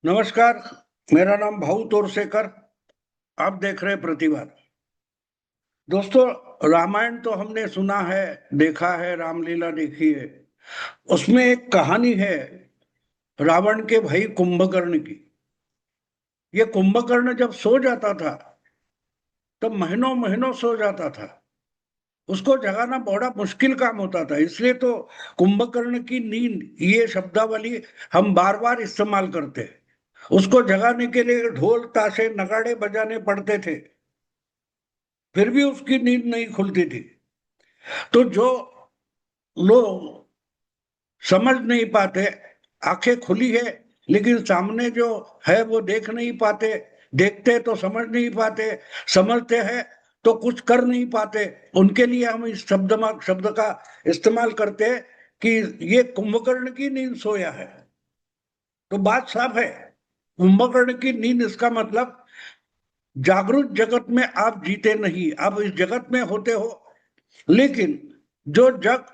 नमस्कार। मेरा नाम भाऊ तोरसेकर। आप देख रहे हैं प्रतिवाद। दोस्तों, रामायण तो हमने सुना है, देखा है, रामलीला देखी है। उसमें एक कहानी है रावण के भाई कुंभकर्ण की। ये कुंभकर्ण जब सो जाता था तब महीनों महीनों सो जाता था। उसको जगाना बड़ा मुश्किल काम होता था, इसलिए तो कुंभकर्ण की नींद ये शब्दावली हम बार बार इस्तेमाल करते हैं। उसको जगाने के लिए ढोल ताशे नगाड़े बजाने पड़ते थे, फिर भी उसकी नींद नहीं खुलती थी। तो जो लोग समझ नहीं पाते, आंखें खुली है लेकिन सामने जो है वो देख नहीं पाते, देखते तो समझ नहीं पाते, समझते हैं तो कुछ कर नहीं पाते, उनके लिए हम इस शब्द का इस्तेमाल करते हैं कि ये कुंभकर्ण की नींद सोया है। तो बात साफ है, कुंभकर्ण की नींद इसका मतलब जागरूक जगत में आप जीते नहीं, आप इस जगत में होते हो, लेकिन जो जग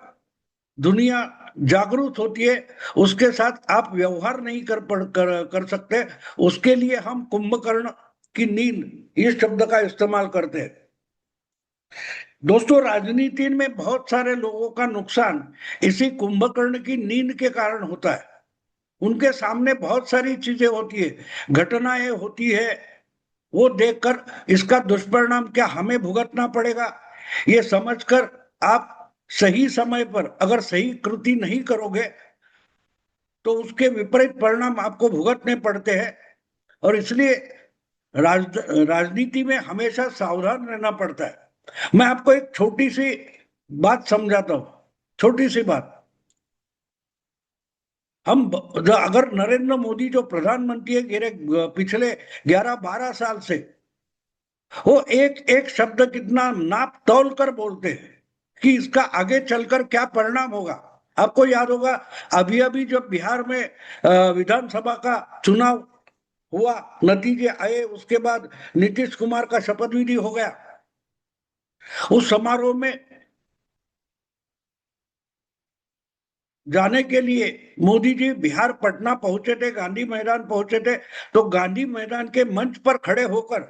दुनिया जागरूक होती है उसके साथ आप व्यवहार नहीं कर सकते। उसके लिए हम कुंभकर्ण की नींद इस शब्द का इस्तेमाल करते हैं। दोस्तों, राजनीति में बहुत सारे लोगों का नुकसान इसी कुंभकर्ण की नींद के कारण होता है। उनके सामने बहुत सारी चीजें होती है, घटनाएं होती है, वो देखकर इसका दुष्परिणाम क्या हमें भुगतना पड़ेगा, ये समझकर आप सही समय पर अगर सही कृति नहीं करोगे तो उसके विपरीत परिणाम आपको भुगतने पड़ते हैं। और इसलिए राजनीति में हमेशा सावधान रहना पड़ता है। मैं आपको एक छोटी सी बात समझाता हूं, छोटी सी बात। अगर नरेंद्र मोदी जो प्रधानमंत्री है गिरे पिछले 11-12 साल से, वो एक एक शब्द कितना नाप तौल कर बोलते हैं कि इसका आगे चलकर क्या परिणाम होगा। आपको याद होगा, अभी अभी जब बिहार में विधानसभा का चुनाव हुआ, नतीजे आए, उसके बाद नीतीश कुमार का शपथ विधि हो गया। उस समारोह में जाने के लिए मोदी जी बिहार पटना पहुंचे थे, गांधी मैदान पहुंचे थे। तो गांधी मैदान के मंच पर खड़े होकर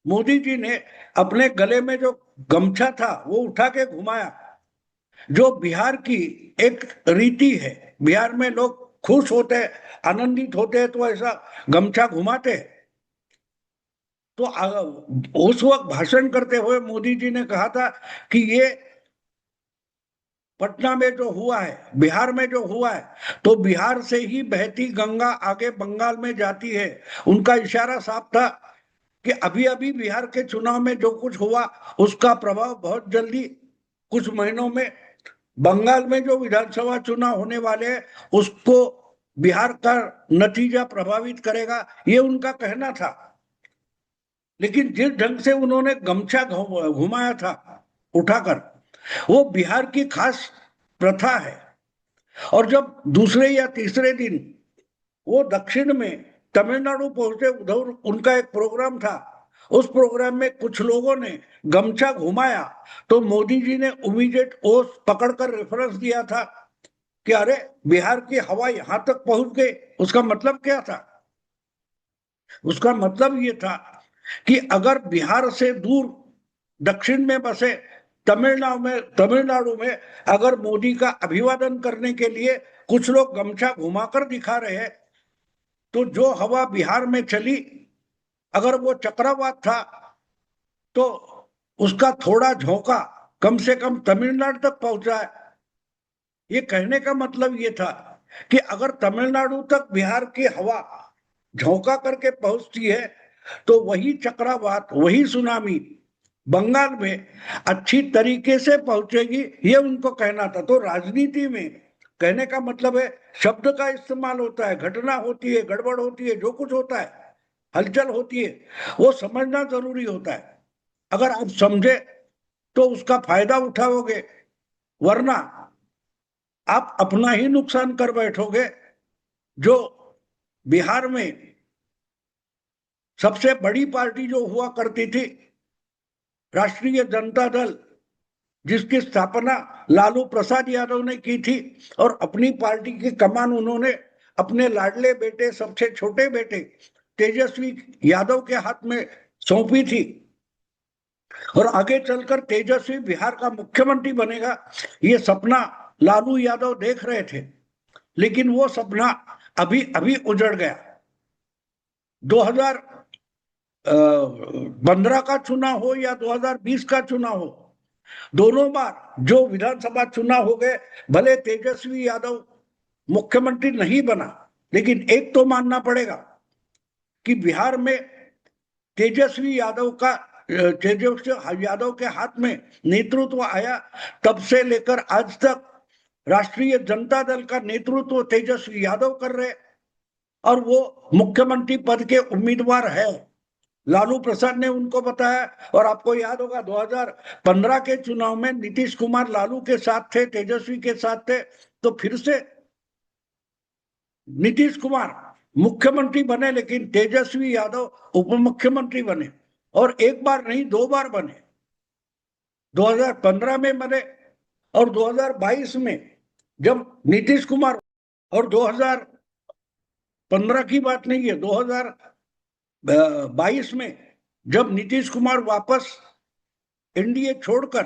मोदी जी ने अपने गले में जो गमछा था वो उठा के घुमाया, जो बिहार की एक रीति है। बिहार में लोग खुश होते हैं, आनंदित होते हैं तो ऐसा गमछा घुमाते हैं। तो उस वक्त भाषण करते हुए मोदी जी ने कहा था कि ये पटना में जो हुआ है, बिहार में जो हुआ है, तो बिहार से ही बहती गंगा आगे बंगाल में जाती है। उनका इशारा साफ था कि अभी अभी बिहार के चुनाव में जो कुछ हुआ उसका प्रभाव बहुत जल्दी कुछ महीनों में बंगाल में जो विधानसभा चुनाव होने वाले हैं उसको बिहार का नतीजा प्रभावित करेगा, ये उनका कहना था। लेकिन जिस ढंग से उन्होंने गमछा घुमाया था उठाकर, वो बिहार की खास प्रथा है। और जब दूसरे या तीसरे दिन वो दक्षिण में तमिलनाडु पहुंचे, उधर उनका एक प्रोग्राम था। उस प्रोग्राम में कुछ लोगों ने गमछा घुमाया तो मोदी जी ने इमीडिएट ओस पकड़कर रेफरेंस दिया था कि अरे, बिहार की हवा यहां तक पहुंच गई। उसका मतलब क्या था? उसका मतलब ये था कि अगर बिहार से दूर दक्षिण में बसे तमिलनाडु में अगर मोदी का अभिवादन करने के लिए कुछ लोग गमछा घुमाकर दिखा रहे हैं, तो जो हवा बिहार में चली, अगर वो चक्रवात था तो उसका थोड़ा झोंका कम से कम तमिलनाडु तक पहुंचा है। ये कहने का मतलब ये था कि अगर तमिलनाडु तक बिहार की हवा झोंका करके पहुंचती है तो वही चक्रवात, वही सुनामी बंगाल में अच्छी तरीके से पहुंचेगी, ये उनको कहना था। तो राजनीति में कहने का मतलब है, शब्द का इस्तेमाल होता है, घटना होती है, गड़बड़ होती है, जो कुछ होता है, हलचल होती है, वो समझना जरूरी होता है। अगर आप समझे तो उसका फायदा उठाओगे, वरना आप अपना ही नुकसान कर बैठोगे। जो बिहार में सबसे बड़ी पार्टी जो हुआ करती थी, राष्ट्रीय जनता दल, जिसकी स्थापना लालू प्रसाद यादव ने की थी, और अपनी पार्टी की कमान उन्होंने अपने लाडले बेटे, सबसे छोटे बेटे तेजस्वी यादव के हाथ में सौंपी थी और आगे चलकर तेजस्वी बिहार का मुख्यमंत्री बनेगा, ये सपना लालू यादव देख रहे थे। लेकिन वो सपना अभी अभी उजड़ गया। 2015 का चुनाव हो या 2020 का चुनाव हो, दोनों बार जो विधानसभा चुनाव हो गए, भले तेजस्वी यादव मुख्यमंत्री नहीं बना, लेकिन एक तो मानना पड़ेगा कि बिहार में तेजस्वी यादव का तेजस्वी यादव के हाथ में नेतृत्व आया, तब से लेकर आज तक राष्ट्रीय जनता दल का नेतृत्व तेजस्वी यादव कर रहे और वो मुख्यमंत्री पद के उम्मीदवार है। लालू प्रसाद ने उनको बताया। और आपको याद होगा 2015 के चुनाव में नीतीश कुमार लालू के साथ थे, तेजस्वी के साथ थे, तो फिर से नीतीश कुमार मुख्यमंत्री बने, लेकिन तेजस्वी यादव उप मुख्यमंत्री बने और एक बार नहीं 2 बार बने। 2015 में बने और 2022 में जब नीतीश कुमार, और 2015 की बात नहीं है, 2022 में जब नीतीश कुमार वापस एनडीए छोड़कर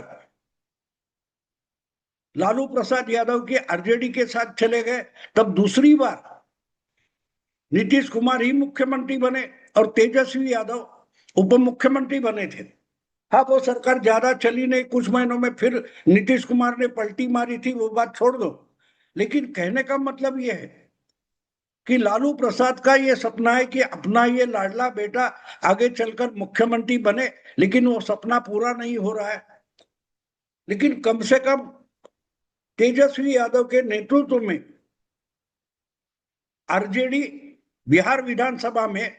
लालू प्रसाद यादव के आरजेडी के साथ चले गए, तब दूसरी बार नीतीश कुमार ही मुख्यमंत्री बने और तेजस्वी यादव उप मुख्यमंत्री बने थे। हाँ, वो सरकार ज्यादा चली नहीं, कुछ महीनों में फिर नीतीश कुमार ने पलटी मारी थी, वो बात छोड़ दो। लेकिन कहने का मतलब ये है कि लालू प्रसाद का ये सपना है कि अपना ये लाडला बेटा आगे चलकर मुख्यमंत्री बने, लेकिन वो सपना पूरा नहीं हो रहा है। लेकिन कम से कम तेजस्वी यादव के नेतृत्व में आरजेडी बिहार विधानसभा में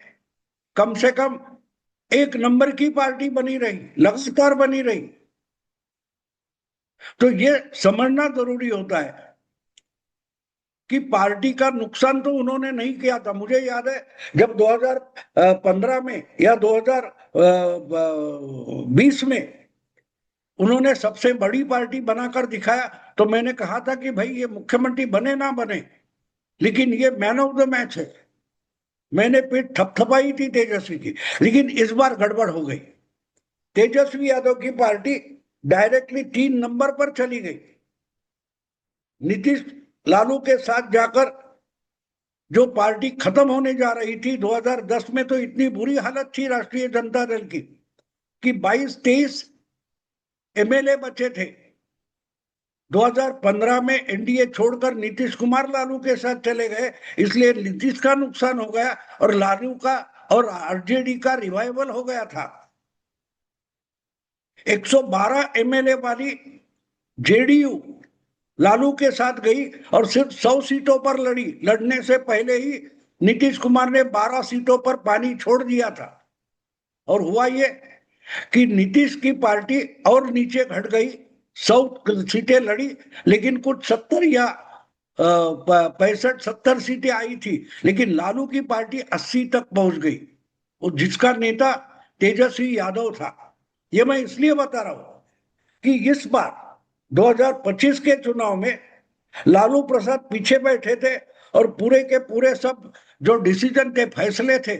कम से कम 1 नंबर की पार्टी बनी रही, लगातार बनी रही। तो ये समझना जरूरी होता है कि पार्टी का नुकसान तो उन्होंने नहीं किया था। मुझे याद है जब 2015 में या 2020 में उन्होंने सबसे बड़ी पार्टी बनाकर दिखाया, तो मैंने कहा था कि भाई ये मुख्यमंत्री बने ना बने, लेकिन ये मैन ऑफ द मैच है। मैंने पीठ थपथपाई थी तेजस्वी की, लेकिन इस बार गड़बड़ हो गई। तेजस्वी यादव की पार्टी डायरेक्टली 3 नंबर पर चली गई। नीतीश लालू के साथ जाकर जो पार्टी खत्म होने जा रही थी 2010 में, तो इतनी बुरी हालत थी राष्ट्रीय जनता दल की कि 22-23 एमएलए बचे थे। 2015 में एनडीए छोड़कर नीतीश कुमार लालू के साथ चले गए, इसलिए नीतीश का नुकसान हो गया और लालू का और आरजेडी का रिवाइवल हो गया था। 112 एमएलए वाली जेडीयू लालू के साथ गई और सिर्फ 100 सीटों पर लड़ी। लड़ने से पहले ही नीतीश कुमार ने 12 सीटों पर पानी छोड़ दिया था। और हुआ ये कि नीतीश की पार्टी और नीचे घट गई, 100 सीटें लड़ी, लेकिन कुछ 70 या 65-70 सीटें आई थी, लेकिन लालू की पार्टी 80 तक पहुंच गई, और जिसका नेता तेजस्वी यादव था। ये मैं इसलिए बता रहा हूं कि इस बार 2025 के चुनाव में लालू प्रसाद पीछे बैठे थे और पूरे के पूरे सब जो डिसीजन थे, फैसले थे,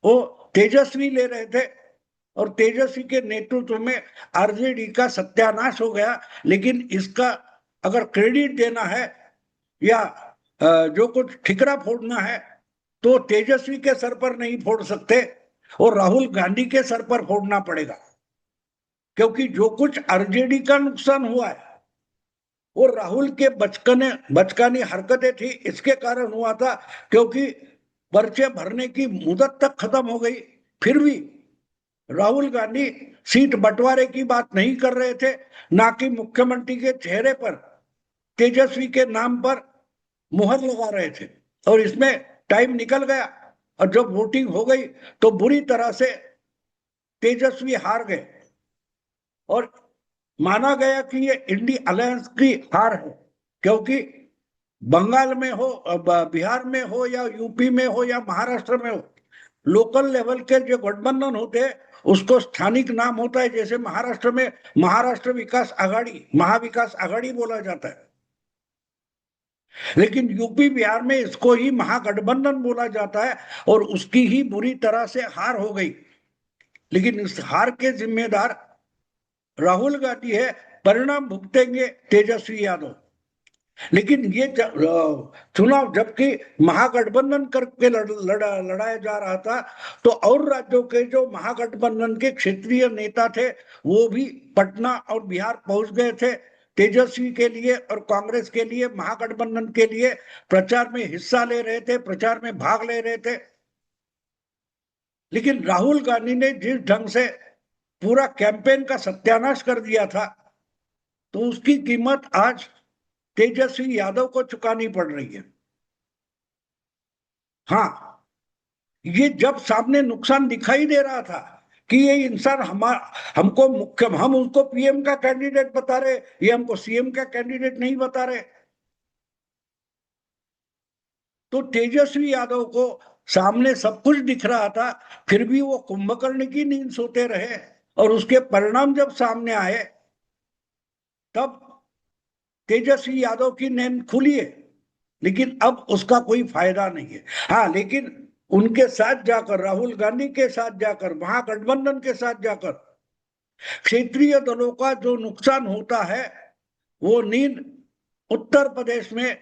वो तेजस्वी ले रहे थे और तेजस्वी के नेतृत्व में आरजेडी का सत्यानाश हो गया। लेकिन इसका अगर क्रेडिट देना है या जो कुछ ठिकरा फोड़ना है, तो तेजस्वी के सर पर नहीं फोड़ सकते और राहुल गांधी के सर पर फोड़ना पड़ेगा। क्योंकि जो कुछ आरजेडी का नुकसान हुआ है वो राहुल के बचकानी हरकतें थी, इसके कारण हुआ था, क्योंकि पर्चे भरने की मुदत तक खत्म हो गई, फिर भी राहुल गांधी सीट बंटवारे की बात नहीं कर रहे थे, ना कि मुख्यमंत्री के चेहरे पर तेजस्वी के नाम पर मुहर लगा रहे थे। और इसमें टाइम निकल गया और जब वोटिंग हो गई तो बुरी तरह से तेजस्वी हार गए और माना गया कि ये इंडी अलायंस की हार है। क्योंकि बंगाल में हो, बिहार में हो या यूपी में हो या महाराष्ट्र में हो, लोकल लेवल के जो गठबंधन होते हैं उसको स्थानिक नाम होता है। जैसे महाराष्ट्र में महाराष्ट्र विकास आघाड़ी, महाविकास आघाड़ी बोला जाता है। लेकिन यूपी बिहार में इसको ही महागठबंधन बोला जाता है और उसकी ही बुरी तरह से हार हो गई। लेकिन इस हार के जिम्मेदार राहुल गांधी है, परिणाम भुगतेंगे तेजस्वी यादव। लेकिन ये चुनाव जबकि महागठबंधन करके लड़ाया जा रहा था, तो और राज्यों के जो महागठबंधन के क्षेत्रीय नेता थे वो भी पटना और बिहार पहुंच गए थे तेजस्वी के लिए और कांग्रेस के लिए, महागठबंधन के लिए प्रचार में हिस्सा ले रहे थे, प्रचार में भाग ले रहे थे। लेकिन राहुल गांधी ने जिस ढंग से पूरा कैंपेन का सत्यानाश कर दिया था, तो उसकी कीमत आज तेजस्वी यादव को चुकानी पड़ रही है। हाँ, ये जब सामने नुकसान दिखाई दे रहा था कि ये इंसान हमको मुख्य, हम उसको पीएम का कैंडिडेट बता रहे, ये हमको सीएम का कैंडिडेट नहीं बता रहे, तो तेजस्वी यादव को सामने सब कुछ दिख रहा था, फिर भी वो कुंभकर्ण की नींद सोते रहे। और उसके परिणाम जब सामने आए तब तेजस्वी यादव की नींद खुली है, लेकिन अब उसका कोई फायदा नहीं है। हाँ, लेकिन उनके साथ जाकर, राहुल गांधी के साथ जाकर, महागठबंधन के साथ जाकर क्षेत्रीय दलों का जो नुकसान होता है, वो नींद उत्तर प्रदेश में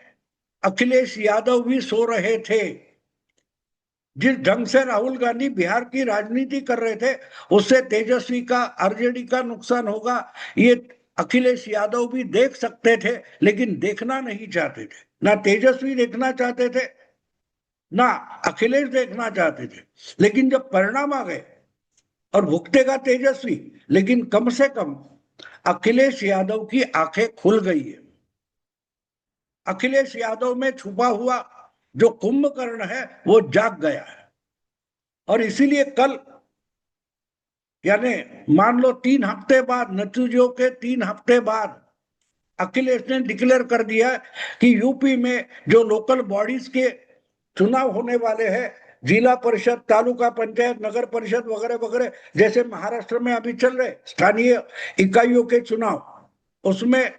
अखिलेश यादव भी सो रहे थे। जिस ढंग से राहुल गांधी बिहार की राजनीति कर रहे थे, उससे तेजस्वी का, आरजेडी का नुकसान होगा, ये अखिलेश यादव भी देख सकते थे, लेकिन देखना नहीं चाहते थे। ना तेजस्वी देखना चाहते थे, ना अखिलेश देखना चाहते थे। लेकिन जब परिणाम आ गए, और भुगतेगा तेजस्वी, लेकिन कम से कम अखिलेश यादव की आंखें खुल गई है। अखिलेश यादव में छुपा हुआ जो कुंभकर्ण है वो जाग गया है। और इसीलिए कल, यानी मान लो 3 हफ्ते बाद, नतीजों के 3 हफ्ते बाद, अखिलेश ने डिक्लेयर कर दिया कि यूपी में जो लोकल बॉडीज के चुनाव होने वाले हैं, जिला परिषद, तालुका पंचायत, नगर परिषद वगैरह वगैरह, जैसे महाराष्ट्र में अभी चल रहे स्थानीय इकाइयों के चुनाव, उसमें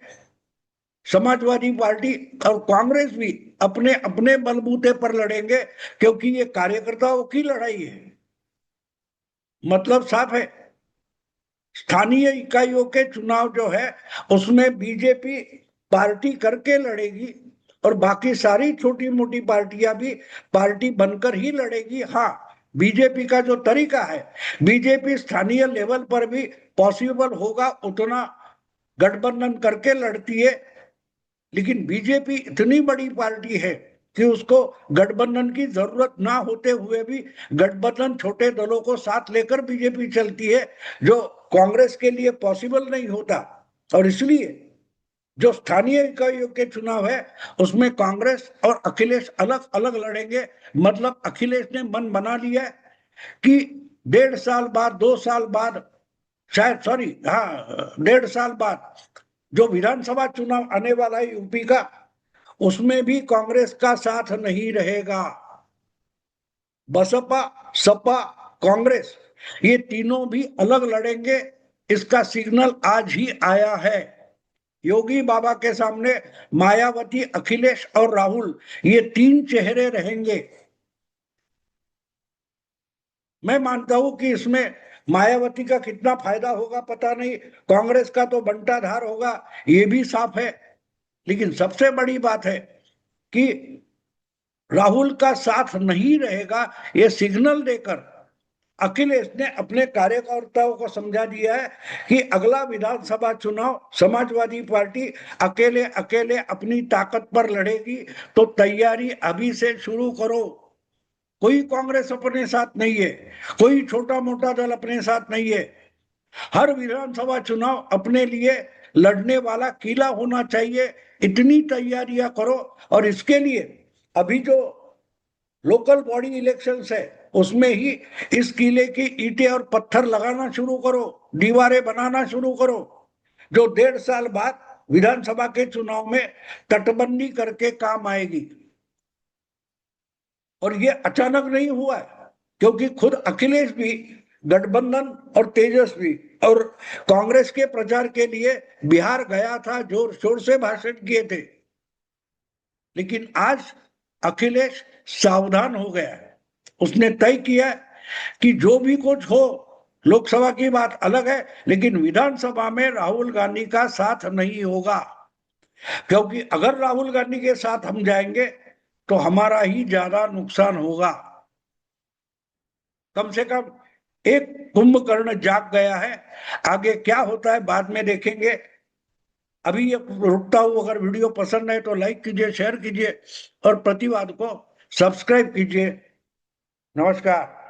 समाजवादी पार्टी और कांग्रेस भी अपने अपने बलबूते पर लड़ेंगे, क्योंकि ये कार्यकर्ताओं की लड़ाई है। मतलब साफ है, स्थानीय इकाइयों के चुनाव जो है उसमें बीजेपी पार्टी करके लड़ेगी, और बाकी सारी छोटी मोटी पार्टियां भी पार्टी बनकर ही लड़ेगी। हाँ, बीजेपी का जो तरीका है, बीजेपी स्थानीय लेवल पर भी पॉसिबल होगा उतना गठबंधन करके लड़ती है, लेकिन बीजेपी इतनी बड़ी पार्टी है कि उसको गठबंधन की जरूरत ना होते हुए भी गठबंधन छोटे दलों को साथ लेकर बीजेपी चलती है, जो कांग्रेस के लिए पॉसिबल नहीं होता। और इसलिए जो स्थानीय इकाइयों के चुनाव है उसमें कांग्रेस और अखिलेश अलग अलग लड़ेंगे। मतलब अखिलेश ने मन बना लिया कि 1.5 साल बाद, 2 साल बाद, शायद, सॉरी, हाँ, 1.5 साल बाद जो विधानसभा चुनाव आने वाला है यूपी का, उसमें भी कांग्रेस का साथ नहीं रहेगा। बसपा, सपा, कांग्रेस, ये तीनों भी अलग लड़ेंगे। इसका सिग्नल आज ही आया है। योगी बाबा के सामने मायावती, अखिलेश और राहुल, ये 3 चेहरे रहेंगे। मैं मानता हूं कि इसमें मायावती का कितना फायदा होगा पता नहीं, कांग्रेस का तो बंटाधार होगा, ये भी साफ है। लेकिन सबसे बड़ी बात है कि राहुल का साथ नहीं रहेगा, ये सिग्नल देकर अखिलेश ने अपने कार्यकर्ताओं को समझा दिया है कि अगला विधानसभा चुनाव समाजवादी पार्टी अकेले अकेले अपनी ताकत पर लड़ेगी, तो तैयारी अभी से शुरू करो। कोई कांग्रेस अपने साथ नहीं है, कोई छोटा मोटा दल अपने साथ नहीं है। हर विधानसभा चुनाव अपने लिए लड़ने वाला किला होना चाहिए। इतनी तैयारियां करो। और इसके लिए अभी जो लोकल बॉडी इलेक्शंस है उसमें ही इस किले की ईंटें और पत्थर लगाना शुरू करो, दीवारें बनाना शुरू करो, जो 1.5 साल बाद विधानसभा के चुनाव में तटबंदी करके काम आएगी। और ये अचानक नहीं हुआ है, क्योंकि खुद अखिलेश भी गठबंधन और तेजस्वी और कांग्रेस के प्रचार के लिए बिहार गया था, जोर शोर से भाषण किए थे। लेकिन आज अखिलेश सावधान हो गया है। उसने तय किया कि जो भी कुछ हो, लोकसभा की बात अलग है, लेकिन विधानसभा में राहुल गांधी का साथ नहीं होगा, क्योंकि अगर राहुल गांधी के साथ हम जाएंगे तो हमारा ही ज्यादा नुकसान होगा। कम से कम एक कुंभकर्ण जाग गया है। आगे क्या होता है बाद में देखेंगे। अभी ये रुकता हूं। अगर वीडियो पसंद है तो लाइक कीजिए, शेयर कीजिए और प्रतिवाद को सब्सक्राइब कीजिए। नमस्कार।